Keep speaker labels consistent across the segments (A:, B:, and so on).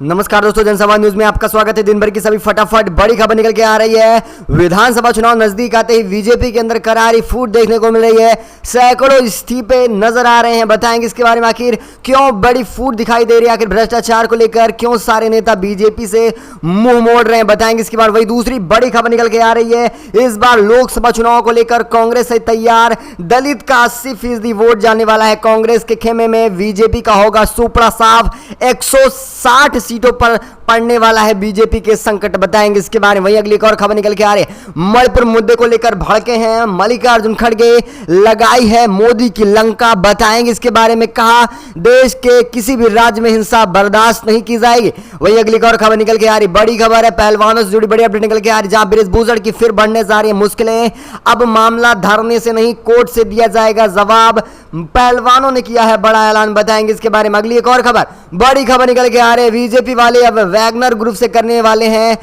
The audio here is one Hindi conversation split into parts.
A: नमस्कार दोस्तों, जनसभा न्यूज में आपका स्वागत है। दिन भर की सभी फटाफट बड़ी खबर निकल के आ रही है। विधानसभा चुनाव नजदीक आते ही बीजेपी के अंदर करारी फूट देखने को मिल रही है। सैकड़ों इस्तीफे नजर आ रहे हैं। बताएंगे इसके बारे में, आखिर क्यों बड़ी फूट दिखाई दे रही है, आखिर भ्रष्टाचार को लेकर क्यों सारे नेता बीजेपी से मुंह मोड़ रहे हैं, बताएंगे इसके बाद। वही दूसरी बड़ी खबर निकल के आ रही है, इस बार लोकसभा चुनाव को लेकर कांग्रेस से तैयार। दलित का 80% वोट जाने वाला है कांग्रेस के खेमे में। बीजेपी का होगा सुपड़ा साफ। 160 सीटों पर पड़ने वाला है बीजेपी के संकट, बताएंगे इसके बारे में। वही अगली एक और खबर निकल के आ रही है, मणिपुर मुद्दे को लेकर भड़के हैं मल्लिकार्जुन खड़गे। लगाई है मोदी की लंका, बताएंगे इसके बारे में। कहा देश के किसी भी राज्य में हिंसा बर्दाश्त नहीं की जाएगी। वही अगली एक और खबर निकल के आ रही, बड़ी खबर है, पहलवानों से जुड़ी बड़ी अपडेट निकल के आ रही, जहां बृजभूषण की फिर बढ़ने जा रही है मुश्किलें। अब मामला धरने से नहीं, कोर्ट से दिया जाएगा जवाब। पहलवानों ने किया है बड़ा ऐलान, बताएंगे इसके बारे में। अगली एक और खबर, बड़ी खबर निकल के आ रही है, बीजेपी वाले अब वैगनर ग्रुप से करने वाले हैं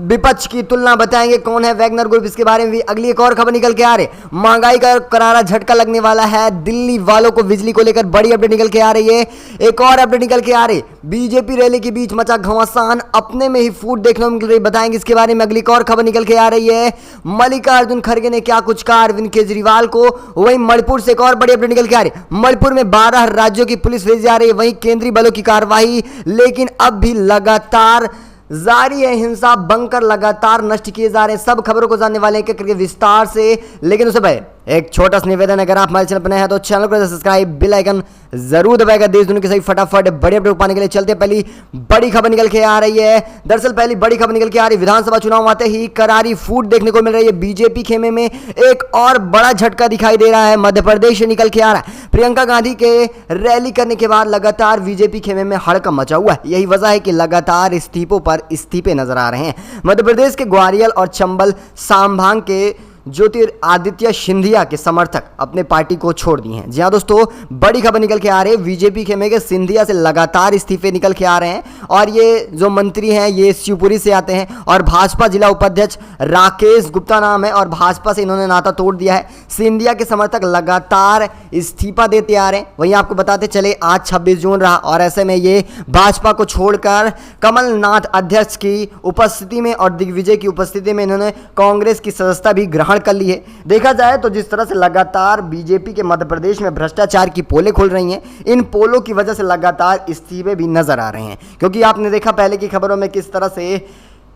A: विपक्ष की तुलना, बताएंगे कौन है वैगनर ग्रुप, इसके बारे में भी अगली एक और खबर निकल के आ रही। महंगाई का करारा झटका लगने वाला है दिल्ली वालों को, बिजली को लेकर बड़ी अपडेट निकल के आ रही है। एक और अपडेट निकल के आ रही, बीजेपी रैली के बीच मचा घमासान, अपने में ही फूट देखने को मिल रही, बताएंगे इसके बारे में। अगली एक और खबर निकल के आ रही है, मल्लिकार्जुन खड़गे ने क्या कुछ कहा अरविंद केजरीवाल को। वही मणिपुर से एक और बड़ी अपडेट निकल के आ रही, मणिपुर में 12 राज्यों की पुलिस भेजी जा रही है, वहीं केंद्रीय बलों की कार्रवाई, लेकिन अब भी लगातार जारी है हिंसा, बंकर लगातार नष्ट किए जा रहे हैं। सब खबरों को जानने वाले हैं करके विस्तार से, लेकिन उससे पहले एक छोटा सा निवेदन, अगर आप हमारे चैनल पर नए हैं तो चैनल को सब्सक्राइब, बेल आइकन जरूर दबाएगा। देश दुनिया की सभी फटाफट बड़े अपडेट पाने के लिए चलते पहली बड़ी खबर निकल के आ रही है। दरअसल पहली बड़ी खबर निकल के आ रही, विधानसभा चुनाव आते ही करारी फूट देखने को मिल रही है बीजेपी खेमे में। एक और बड़ा झटका दिखाई दे रहा है, मध्य प्रदेश से निकल के आ रहा है। प्रियंका गांधी के रैली करने के बाद लगातार बीजेपी खेमे में हड़कंप मचा हुआ है। यही वजह है कि लगातार इस्तीफों पर इस्तीफे नजर आ रहे हैं। मध्य प्रदेश के ग्वालियर और चंबल संभाग के ज्योतिरादित्य सिंधिया के समर्थक अपने पार्टी को छोड़ दिए हैं। जी हाँ दोस्तों, बड़ी खबर निकल के आ रही है, बीजेपी खेमे के सिंधिया से लगातार इस्तीफे निकल के आ रहे हैं। और ये जो मंत्री हैं ये शिवपुरी से आते हैं और भाजपा जिला उपाध्यक्ष राकेश गुप्ता नाम है, और भाजपा से इन्होंने नाता तोड़ दिया है। सिंधिया के समर्थक लगातार इस्तीफा देते आ रहे हैं। वहीं आपको बताते चले, आज 26 जून रहा और ऐसे में ये भाजपा को छोड़कर कमलनाथ अध्यक्ष की उपस्थिति में और दिग्विजय की उपस्थिति में इन्होंने कांग्रेस की सदस्यता भी ग्रहण कर ली है। देखा जाए तो जिस तरह से लगातार बीजेपी के मध्य प्रदेश में भ्रष्टाचार की पोलें खुल रही हैं, इन पोलों की वजह से लगातार इस्तीफे भी नजर आ रहे हैं। क्योंकि आपने देखा पहले की खबरों में किस तरह से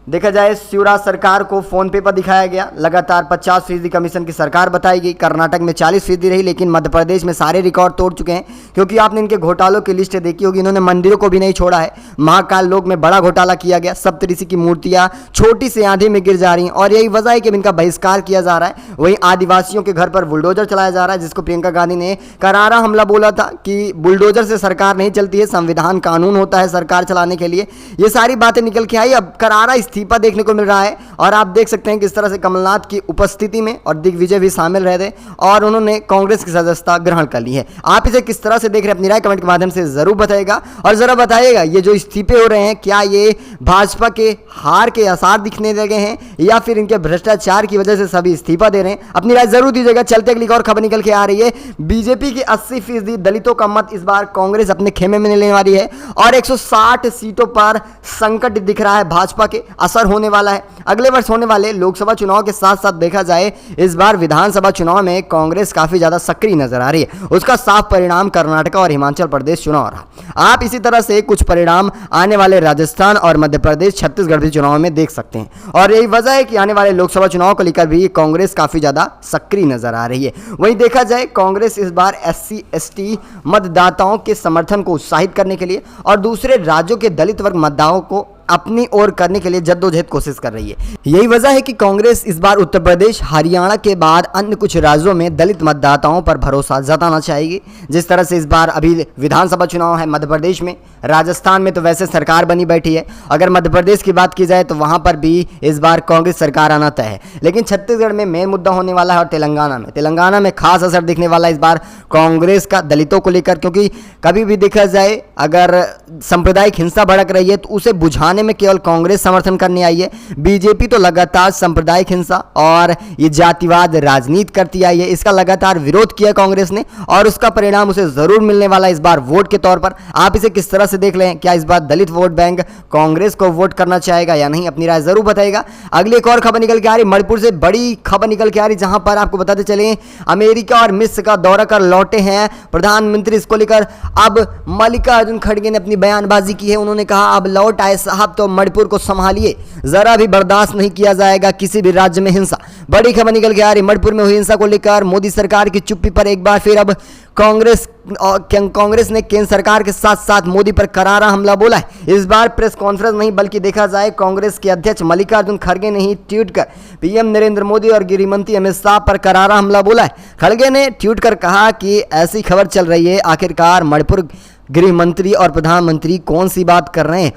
A: देखा जाए शिवराज सरकार को फोन पे पर दिखाया गया, लगातार 50% कमीशन की सरकार बताई गई। कर्नाटक में 40% रही, लेकिन मध्य प्रदेश में सारे रिकॉर्ड तोड़ चुके हैं। क्योंकि आपने इनके घोटालों की लिस्ट देखी होगी, इन्होंने मंदिरों को भी नहीं छोड़ा है। महाकाल लोक में बड़ा घोटाला किया गया, सप्तऋषि की मूर्तियां छोटी से आंधी में गिर जा रही हैं, और यही वजह है कि इनका बहिष्कार किया जा रहा है। वहीं आदिवासियों के घर पर बुलडोजर चलाया जा रहा है, जिसको प्रियंका गांधी ने करारा हमला बोला था कि बुलडोजर से सरकार नहीं चलती है, संविधान कानून होता है सरकार चलाने के लिए। ये सारी बातें निकल के आई, अब करारा इस्तीफा देखने को मिल रहा है। और आप देख सकते हैं किस तरह से कमलनाथ की उपस्थिति में और दिग्विजय भी शामिल रहे थे और उन्होंने कांग्रेस की सदस्यता ग्रहण कर ली है। आप इसे किस तरह से देख रहे हैं, अपनी राय कमेंट के माध्यम से जरूर बताइएगा। और जरा बताइएगा, ये जो इस्तीफे हो रहे हैं, क्या ये भाजपा के हार के आसार दिखने लगे हैं या फिर इनके भ्रष्टाचार की वजह से सभी इस्तीफा दे रहे हैं? अपनी राय जरूर दीजिएगा। चलते अगली और खबर निकल के आ रही है, बीजेपी की 80% दलितों का मत इस बार कांग्रेस अपने खेमे में लेने वाली है और 160 सीटों पर संकट दिख रहा है भाजपा के, असर होने वाला है। अगले वर्ष होने वाले लोकसभा चुनाव के साथ साथ देखा जाए इस बार विधानसभा चुनाव में कांग्रेस काफी ज्यादा सक्रिय नजर आ रही है। उसका साफ परिणाम कर्नाटक और हिमाचल प्रदेश चुनाव रहा। आप इसी तरह से कुछ परिणाम आने वाले राजस्थान और मध्य प्रदेश, छत्तीसगढ़ भी चुनाव में देख सकते हैं। और यही वजह है कि आने वाले लोकसभा चुनाव को लेकर भी कांग्रेस काफी ज्यादा सक्रिय नजर आ रही है। वहीं देखा जाए कांग्रेस इस बार SC/ST मतदाताओं के समर्थन को उत्साहित करने के लिए और दूसरे राज्यों के दलित वर्ग मतदाताओं को अपनी ओर करने के लिए जद्दोजहद कोशिश कर रही है। यही वजह है कि कांग्रेस इस बार उत्तर प्रदेश, हरियाणा के बाद अन्य कुछ राज्यों में दलित मतदाताओं पर भरोसा जताना चाहेगी। जिस तरह से इस बार अभी विधानसभा चुनाव है मध्य प्रदेश में, राजस्थान में तो वैसे सरकार बनी बैठी है। अगर मध्य प्रदेश की बात की जाए तो वहां पर भी इस बार कांग्रेस सरकार आना तय है। लेकिन छत्तीसगढ़ में मेन मुद्दा होने वाला है और तेलंगाना में खास असर दिखने वाला है इस बार कांग्रेस का दलितों को लेकर। क्योंकि कभी भी देखा जाए अगर सांप्रदायिक हिंसा भड़क रही है तो उसे बुझाने हटाने में केवल कांग्रेस समर्थन करने आई है। बीजेपी तो लगातार सांप्रदायिक हिंसा और ये जातिवाद राजनीति करती आई है। इसका लगातार विरोध किया कांग्रेस ने और उसका परिणाम उसे जरूर मिलने वाला इस बार वोट के तौर पर। आप इसे किस तरह से देख लें? क्या इस बार दलित वोट बैंक कांग्रेस को वोट करना चाहेगा या नहीं? अपनी राय जरूर बताएगा। अगली एक और खबर निकल के आ रही, मणिपुर से बड़ी खबर निकल के आ रही, जहां पर आपको बताते चले अमेरिका और मिस्र का दौरा कर लौटे हैं प्रधानमंत्री। इसको लेकर अब मल्लिकार्जुन खड़गे ने अपनी बयानबाजी की है। उन्होंने कहा अब लौट आए साहब तो मणिपुर को संभालिए, जरा भी बर्दाश्त नहीं किया जाएगा किसी भी राज्य में हिंसा। बड़ी खबर निकल के आ रही, मणिपुर में हुई हिंसा को लेकर मोदी सरकार की चुप्पी पर एक बार फिर अब कांग्रेस ने केंद्र सरकार के साथ साथ मोदी पर करारा हमला बोला है। इस बार प्रेस कॉन्फ्रेंस नहीं बल्कि देखा जाए कांग्रेस के अध्यक्ष मल्लिकार्जुन खड़गे ने ही ट्वीट कर पीएम नरेंद्र मोदी और गृह मंत्री अमित शाह पर करारा हमला बोला है। खड़गे ने ट्वीट कर कहा कि ऐसी खबर चल रही है, आखिरकार मणिपुर गृह मंत्री और प्रधानमंत्री कौन सी बात कर रहे हैं।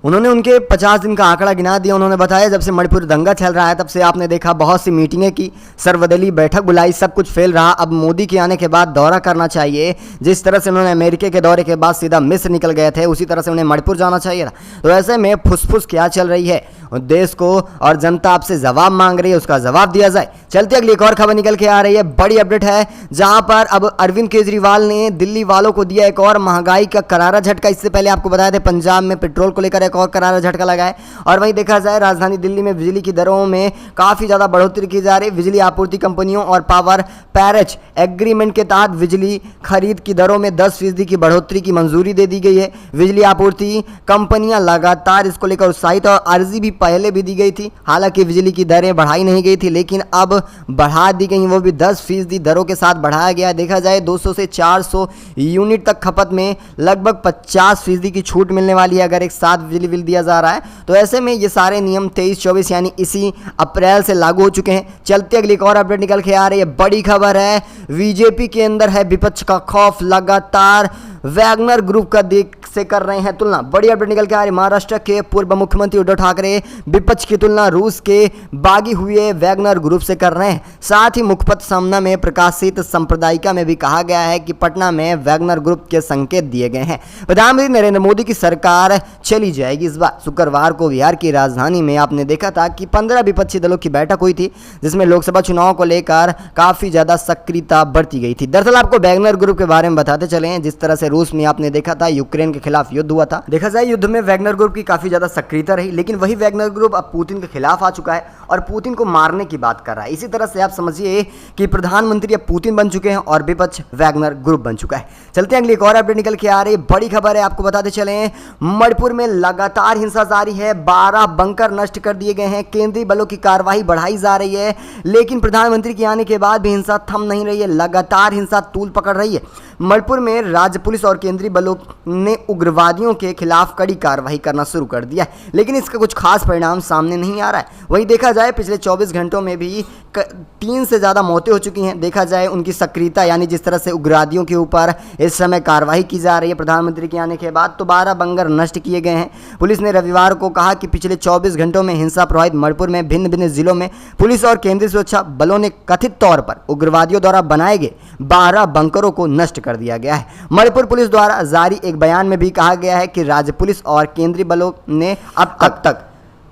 A: उन्होंने उनके 50 दिन का आंकड़ा गिना दिया। उन्होंने बताया जब से मणिपुर दंगा चल रहा है तब से आपने देखा बहुत सी मीटिंगें की, सर्वदलीय बैठक बुलाई, सब कुछ फेल रहा। अब मोदी के आने के बाद दौरा करना चाहिए। जिस तरह से उन्होंने अमेरिका के दौरे के बाद सीधा मिस्र निकल गए थे, उसी तरह से उन्हें मणिपुर जाना चाहिए था। तो ऐसे में फुसफुस क्या चल रही है? देश को और जनता आपसे जवाब मांग रही है, उसका जवाब दिया जाए। चलते अगली एक और खबर निकल के आ रही है, बड़ी अपडेट है, जहां पर अब अरविंद केजरीवाल ने दिल्ली वालों को दिया एक और महंगाई का करारा झटका। इससे पहले आपको बताया था पंजाब में पेट्रोल को लेकर एक और करारा झटका लगा है। और वहीं देखा जाए राजधानी दिल्ली में बिजली की दरों में काफी ज्यादा बढ़ोतरी की जा रही है। बिजली आपूर्ति कंपनियों और पावर पैरेज एग्रीमेंट के तहत बिजली खरीद की दरों में 10% की बढ़ोतरी की मंजूरी दे दी गई है। बिजली आपूर्ति कंपनियां लगातार इसको लेकर उत्साहित और अर्जी भी पहले भी दी गई थी। हालांकि बिजली की दरें बढ़ाई नहीं गई थी, लेकिन अब बढ़ा दी गई, वो भी 10% दरों के साथ बढ़ाया गया। देखा जाए 200 से 400 यूनिट तक खपत में लगभग 50% की छूट मिलने वाली है अगर एक साथ बिजली बिल दिया जा रहा है। तो ऐसे में ये सारे नियम 23-24 यानी इसी अप्रैल से लागू हो चुके हैं। चलते अगली एक और अपडेट निकल के आ रही है, बड़ी खबर है, बीजेपी के अंदर है विपक्ष का खौफ, लगातार वैगनर ग्रुप का देख से कर रहे हैं तुलना। बड़ी अपडेट निकल के आ रही, महाराष्ट्र के पूर्व मुख्यमंत्री उद्धव ठाकरे विपक्ष की तुलना रूस के बागी हुए वैगनर ग्रुप से कर रहे हैं। साथ ही मुखपत्र सामना में प्रकाशित संप्रदायिका में भी कहा गया है कि पटना में वैगनर ग्रुप के संकेत दिए गए हैं। प्रधानमंत्री नरेंद्र मोदी की सरकार चली जाएगी इस बार। शुक्रवार को बिहार की राजधानी में आपने देखा था कि 15 विपक्षी दलों की बैठक हुई थी, जिसमें लोकसभा चुनाव को लेकर काफी ज्यादा सक्रियता बढ़ती गई थी। दरअसल आपको वैगनर ग्रुप के बारे में बताते चले हैं, जिस तरह से रूस में आपने देखा था यूक्रेन के खिलाफ युद्ध हुआ था। देखा जाए युद्ध में वैगनर ग्रुप की काफी ज्यादा सक्रियता रही, लेकिन वही वैगनर ग्रुप अब पुतिन के खिलाफ आ चुका है और पुतिन को मारने की बात कर रहा है। इसी तरह से आप समझिए कि प्रधानमंत्री अब पुतिन बन चुके हैं और विपक्ष वैगनर ग्रुप बन चुका है। चलते हैं अगली एक और अपडेट निकल के आ रही है, बड़ी खबर है, आपको बताते चले मणिपुर में लगातार हिंसा जारी है। 12 बंकर नष्ट कर दिए गए हैं। केंद्रीय बलों की कार्रवाई बढ़ाई जा रही है, लेकिन प्रधानमंत्री के आने के बाद भी हिंसा थम नहीं रही है। लगातार हिंसा तूल पकड़ रही है। मणिपुर में राज्य पुलिस और केंद्रीय बलों ने उग्रवादियों के खिलाफ कड़ी कार्रवाई करना शुरू कर दिया है, लेकिन इसका कुछ खास परिणाम सामने नहीं आ रहा है। वहीं देखा जाए पिछले 24 घंटों में भी 3 से ज़्यादा मौतें हो चुकी हैं। देखा जाए उनकी सक्रियता यानी जिस तरह से उग्रवादियों के ऊपर इस समय कार्रवाई की जा रही है प्रधानमंत्री के आने के बाद, तो 12 बंकर नष्ट किए गए हैं। पुलिस ने रविवार को कहा कि पिछले 24 घंटों में हिंसा प्रभावित मणिपुर में भिन्न भिन्न जिलों में पुलिस और केंद्रीय सुरक्षा बलों ने कथित तौर पर उग्रवादियों द्वारा बनाए गए 12 बंकरों को नष्ट कर दिया गया है। मणिपुर पुलिस द्वारा जारी एक बयान में भी कहा गया है कि राज्य पुलिस और केंद्रीय बलों ने अब तक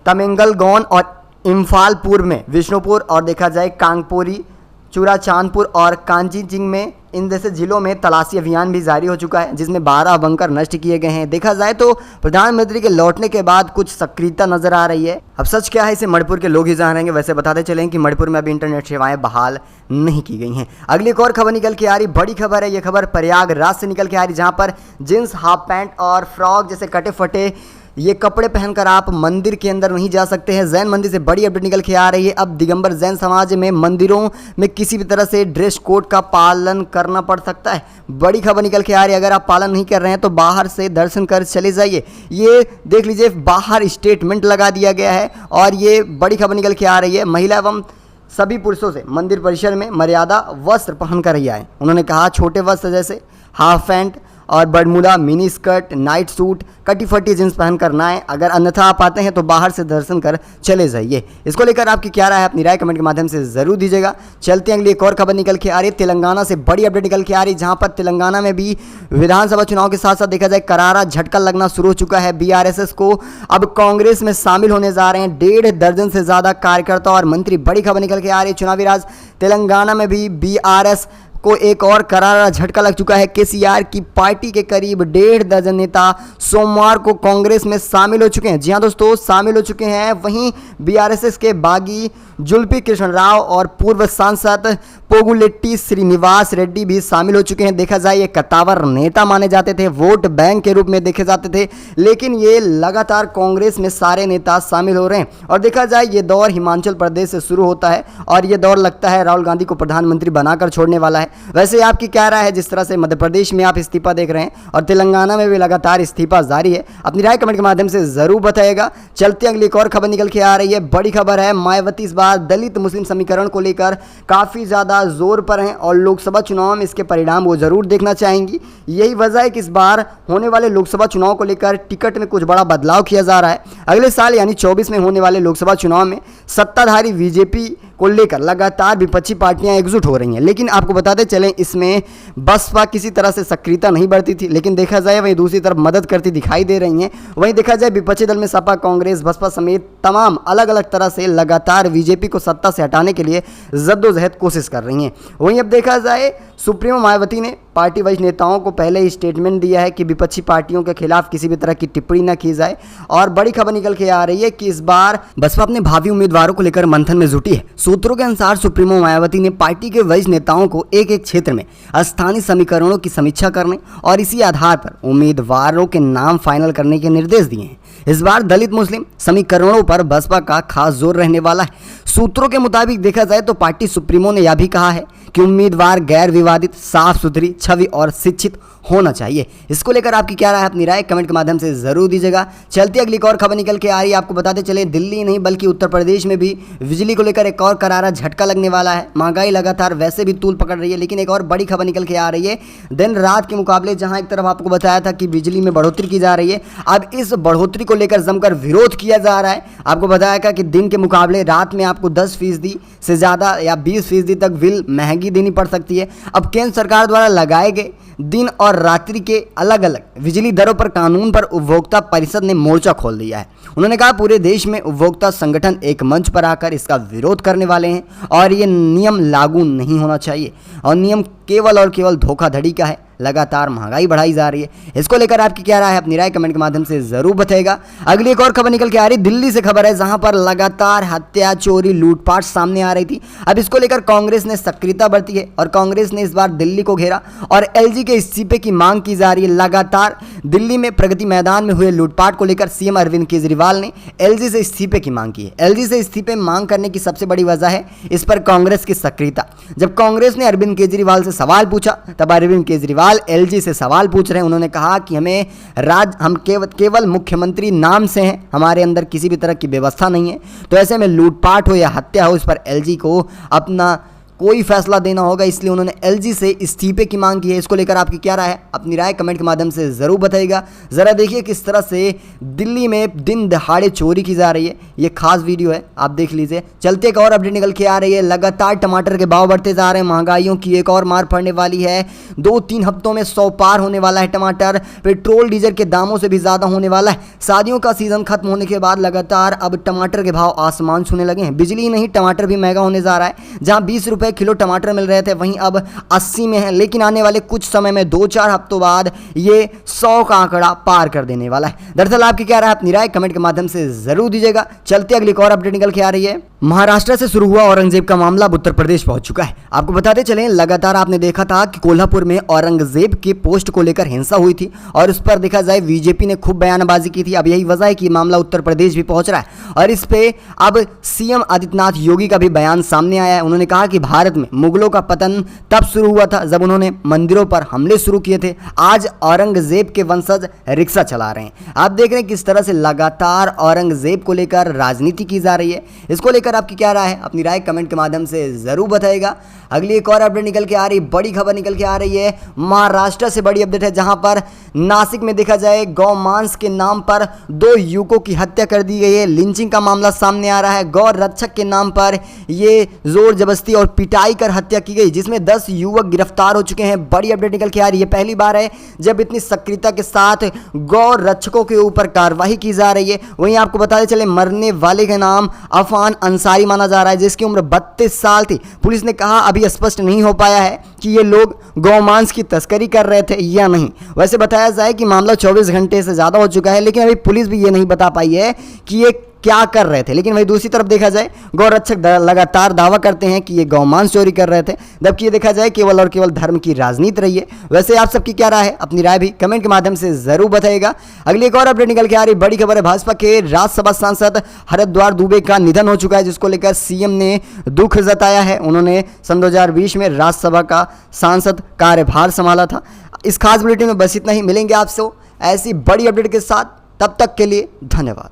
A: तमेंगलगोन और इम्फाल पूर्व में विष्णुपुर और देखा जाए कांगपोरी, चूराचांदपुर और कांचीजिंग में इन जैसे जिलों में तलाशी अभियान भी जारी हो चुका है, जिसमें 12 बंकर नष्ट किए गए हैं। देखा जाए तो प्रधानमंत्री के लौटने के बाद कुछ सक्रियता नजर आ रही है। अब सच क्या है इसे मणिपुर के लोग ही जानेंगे। वैसे बताते चलें कि मणिपुर में अभी इंटरनेट सेवाएं बहाल नहीं की गई हैं। अगली एक और खबर निकल के आ रही, बड़ी खबर है, यह खबर प्रयागराज से निकल के आ रही, जहां पर जींस, हाफ पैंट और फ्रॉक जैसे कटे फटे ये कपड़े पहनकर आप मंदिर के अंदर नहीं जा सकते हैं। जैन मंदिर से बड़ी अपडेट निकल के आ रही है। अब दिगंबर जैन समाज में मंदिरों में किसी भी तरह से ड्रेस कोड का पालन करना पड़ सकता है। बड़ी खबर निकल के आ रही है, अगर आप पालन नहीं कर रहे हैं तो बाहर से दर्शन कर चले जाइए। ये देख लीजिए, बाहर स्टेटमेंट लगा दिया गया है और ये बड़ी खबर निकल के आ रही है। महिला एवं सभी पुरुषों से मंदिर परिसर में मर्यादा वस्त्र पहनकर ही आए। उन्होंने कहा छोटे वस्त्र जैसे हाफ पैंट और Bermuda, mini skirt, night suit, कटी फटी जींस पहनकर ना आए। अगर अन्यथा आप आते हैं तो बाहर से दर्शन कर चले जाइए। इसको लेकर आपकी क्या राय है, अपनी राय कमेंट के माध्यम से जरूर दीजिएगा। चलते हैं अगली एक और खबर निकल के आ रही है, तेलंगाना से बड़ी अपडेट निकल के आ रही है, जहां पर तेलंगाना में भी विधानसभा चुनाव के साथ साथ देखा जाए करारा झटका लगना शुरू हो चुका है। बीआरएसएस को अब कांग्रेस में शामिल होने जा रहे हैं 1.5 दर्जन से ज्यादा कार्यकर्ता और मंत्री। बड़ी खबर निकल के आ रही है, चुनावी राज तेलंगाना में भी बीआरएस को एक और करारा झटका लग चुका है। केसीआर की पार्टी के करीब 1.5 दर्जन नेता सोमवार को कांग्रेस में शामिल हो चुके हैं। जी हां दोस्तों, शामिल हो चुके हैं। वहीं बीआरएसएस के बागी जुल्पी कृष्ण राव और पूर्व सांसद पोगुलेट्टी श्रीनिवास रेड्डी भी शामिल हो चुके हैं। देखा जाए ये कद्दावर नेता माने जाते थे, वोट बैंक के रूप में देखे जाते थे, लेकिन ये लगातार कांग्रेस में सारे नेता शामिल हो रहे हैं। और देखा जाए ये दौर हिमाचल प्रदेश से शुरू होता है और ये दौर लगता है राहुल गांधी को प्रधानमंत्री बनाकर छोड़ने वाला है। वैसे आपकी क्या राय है, जिस तरह से मध्य प्रदेश में आप इस्तीफा देख रहे हैं और तेलंगाना में भी लगातार इस्तीफा जारी है? अपनी राय कमेंट के माध्यम से जरूर बताइएगा। चलते अगली एक और खबर निकल के आ रही है, बड़ी खबर है। मायावती इस बार दलित मुस्लिम समीकरण को लेकर काफी ज्यादा जोर पर हैं और लोकसभा चुनाव में इसके परिणाम वो जरूर देखना चाहेंगी। यही वजह है कि इस बार होने वाले लोकसभा चुनाव को लेकर टिकट में कुछ बड़ा बदलाव किया जा रहा है। अगले साल यानी 24 में होने वाले लोकसभा चुनाव में सत्ताधारी बीजेपी को लेकर लगातार विपक्षी पार्टियां एकजुट हो रही हैं, लेकिन आपको बताते चलें इसमें बसपा किसी तरह से सक्रियता नहीं बढ़ती थी, लेकिन देखा जाए वहीं दूसरी तरफ मदद करती दिखाई दे रही हैं। वहीं देखा जाए विपक्षी दल में सपा, कांग्रेस, बसपा समेत तमाम अलग अलग तरह से लगातार बीजेपी को सत्ता से हटाने के लिए जद्दोजहद कोशिश कर रही हैं। वहीं अब देखा जाए सुप्रीमो मायावती ने पार्टी वरिष्ठ नेताओं को पहले ही स्टेटमेंट दिया है कि विपक्षी पार्टियों के खिलाफ किसी भी तरह की टिप्पणी न की जाए। और बड़ी खबर निकल के आ रही है कि इस बार बसपा अपने भावी उम्मीदवारों को लेकर मंथन में जुटी है। सूत्रों के अनुसार सुप्रीमो मायावती ने पार्टी के वरिष्ठ नेताओं को एक एक क्षेत्र में स्थानीय समीकरणों की समीक्षा करने और इसी आधार पर उम्मीदवारों के नाम फाइनल करने के निर्देश दिए हैं। इस बार दलित मुस्लिम समीकरणों पर बसपा का खास जोर रहने वाला है। सूत्रों के मुताबिक देखा जाए तो पार्टी सुप्रीमो ने यह भी कहा है कि उम्मीदवार गैर विवादित, साफ सुथरी छवि और शिक्षित होना चाहिए। इसको लेकर आपकी क्या राय है, अपनी राय कमेंट के माध्यम से जरूर दीजिएगा। चलती अगली एक और खबर निकल के आ रही है, आपको बताते चले दिल्ली नहीं बल्कि उत्तर प्रदेश में भी बिजली को लेकर एक और करारा झटका लगने वाला है। महंगाई लगातार वैसे भी तूल पकड़ रही है, लेकिन एक और बड़ी खबर निकल के आ रही है दिन रात के मुकाबले। जहां एक तरफ आपको बताया था कि बिजली में बढ़ोतरी की जा रही है, अब इस बढ़ोतरी को लेकर जमकर विरोध किया जा रहा है। आपको बताया था कि दिन के मुकाबले रात में आपको 10% से ज़्यादा या 20% तक बिल महंगी देनी पड़ सकती है। अब केंद्र सरकार द्वारा लगाए गए दिन और रात्रि के अलग अलग बिजली दरों पर कानून पर उपभोक्ता परिषद ने मोर्चा खोल दिया है। उन्होंने कहा पूरे देश में उपभोक्ता संगठन एक मंच पर आकर इसका विरोध करने वाले हैं और ये नियम लागू नहीं होना चाहिए और नियम केवल और केवल धोखाधड़ी का है। लगातार महंगाई बढ़ाई जा रही है। इसको लेकर आपकी क्या राय है, अपनी राय कमेंट के माध्यम से जरूर बताइएगा। अगली एक और खबर निकल के आ रही दिल्ली से खबर है, जहां पर लगातार हत्या, चोरी, लूटपाट सामने आ रही थी। अब इसको लेकर कांग्रेस ने सक्रियता बरती है और कांग्रेस ने इस बार दिल्ली को घेरा और एलजी के इस्तीफे की मांग की जा रही है। लगातार दिल्ली में प्रगति मैदान में हुए लूटपाट को लेकर सीएम अरविंद केजरीवाल ने एलजी से इस्तीफे की मांग की है। एलजी से इस्तीफे मांग करने की सबसे बड़ी वजह है इस पर कांग्रेस की सक्रियता। जब कांग्रेस ने अरविंद केजरीवाल से सवाल पूछा तब अरविंद केजरीवाल एलजी से सवाल पूछ रहे हैं। उन्होंने कहा कि हम केवल मुख्यमंत्री नाम से हैं, हमारे अंदर किसी भी तरह की व्यवस्था नहीं है, तो ऐसे में लूटपाट हो या हत्या हो इस पर एलजी को अपना कोई फैसला देना होगा, इसलिए उन्होंने एलजी से इस्तीफे की मांग की है। इसको लेकर आपकी क्या राय है, अपनी राय कमेंट के माध्यम से जरूर बताइएगा। जरा देखिए किस तरह से दिल्ली में दिन दहाड़े चोरी की जा रही है, ये खास वीडियो है, आप देख लीजिए। चलते एक और अपडेट निकल के आ रही है, लगातार टमाटर के भाव बढ़ते जा रहे हैं, महंगाइयों की एक और मार पड़ने वाली है। 2-3 हफ्तों में 100 पार होने वाला है टमाटर। पेट्रोल डीजल के दामों से भी ज़्यादा होने वाला है। शादियों का सीजन खत्म होने के बाद लगातार अब टमाटर के भाव आसमान छूने लगे हैं। बिजली नहीं, टमाटर भी महंगा होने जा रहा है। जहाँ 20 रुपये किलो टमाटर मिल रहे थे वहीं अब 80 में है, लेकिन आने वाले कुछ समय में 2-4 हफ्तों बाद ये 100 का आंकड़ा पार कर देने वाला है। दरअसल आपकी क्या राय, अपनी राय कमेंट के माध्यम से जरूर दीजिएगा। चलते अगली एक और अपडेट निकल के आ रही है, महाराष्ट्र से शुरू हुआ औरंगजेब का मामला अब उत्तर प्रदेश पहुंच चुका है। आपको बताते चलें, लगातार आपने देखा था कि कोल्हापुर में औरंगजेब के पोस्ट को लेकर हिंसा हुई थी और उस पर देखा जाए बीजेपी ने खूब बयानबाजी की थी। अब यही वजह है कि मामला उत्तर प्रदेश भी पहुंच रहा है और इस पे अब सीएम आदित्यनाथ योगी का भी बयान सामने आया है। उन्होंने कहा कि भारत में मुगलों का पतन तब शुरू हुआ था जब उन्होंने मंदिरों पर हमले शुरू किए थे। आज औरंगजेब के वंशज रिक्शा चला रहे हैं। आप देख रहे हैं किस तरह से लगातार औरंगजेब को लेकर राजनीति की जा रही है। इसको लेकर लेकर आपकी क्या राय है, अपनी राय कमेंट के माध्यम से ज़रूर बताइएगा। अगली एक और अपडेट निकल के आ रही, बड़ी खबर निकल के आ रही है महाराष्ट्र से। बड़ी अपडेट है जहां पर नासिक में देखा जाए गौ मांस के नाम पर 2 युवकों की हत्या कर दी गई है। लिंचिंग का मामला सामने आ रहा है। गौ रक्षक के नाम पर ये जोर जबरदस्ती और पिटाई कर हत्या की गई, जिसमें 10 युवक गिरफ्तार हो चुके हैं। बड़ी अपडेट निकल के आ रही है। पहली बार है जब इतनी सक्रियता के साथ गौ रक्षकों के ऊपर कार्रवाई की जा रही है। वहीं आपको बताते चले मरने वाले का नाम अफान अंसारी माना जा रहा है, जिसकी उम्र 32 साल थी। पुलिस ने कहा अभी स्पष्ट नहीं हो पाया है कि ये लोग गौमांस की तस्करी कर रहे थे या नहीं। वैसे बताया जाए कि मामला 24 घंटे से ज़्यादा हो चुका है, लेकिन अभी पुलिस भी ये नहीं बता पाई है कि ये क्या कर रहे थे। लेकिन वही दूसरी तरफ देखा जाए गौरक्षक लगातार दावा करते हैं कि ये गौमांस चोरी कर रहे थे, जबकि ये देखा जाए केवल और केवल धर्म की राजनीति रही है। वैसे आप सबकी क्या राय है, अपनी राय भी कमेंट के माध्यम से जरूर बताइएगा। अगली एक और अपडेट निकल के आ रही, बड़ी खबर है भाजपा के राज्यसभा सांसद हरिद्वार दुबे का निधन हो चुका है, जिसको लेकर सीएम ने दुख जताया है। उन्होंने सन 2020 में राज्यसभा का सांसद कार्यभार संभाला था। इस खास बुलेटिन में बस इतना ही, मिलेंगे आपसे ऐसी बड़ी अपडेट के साथ, तब तक के लिए धन्यवाद।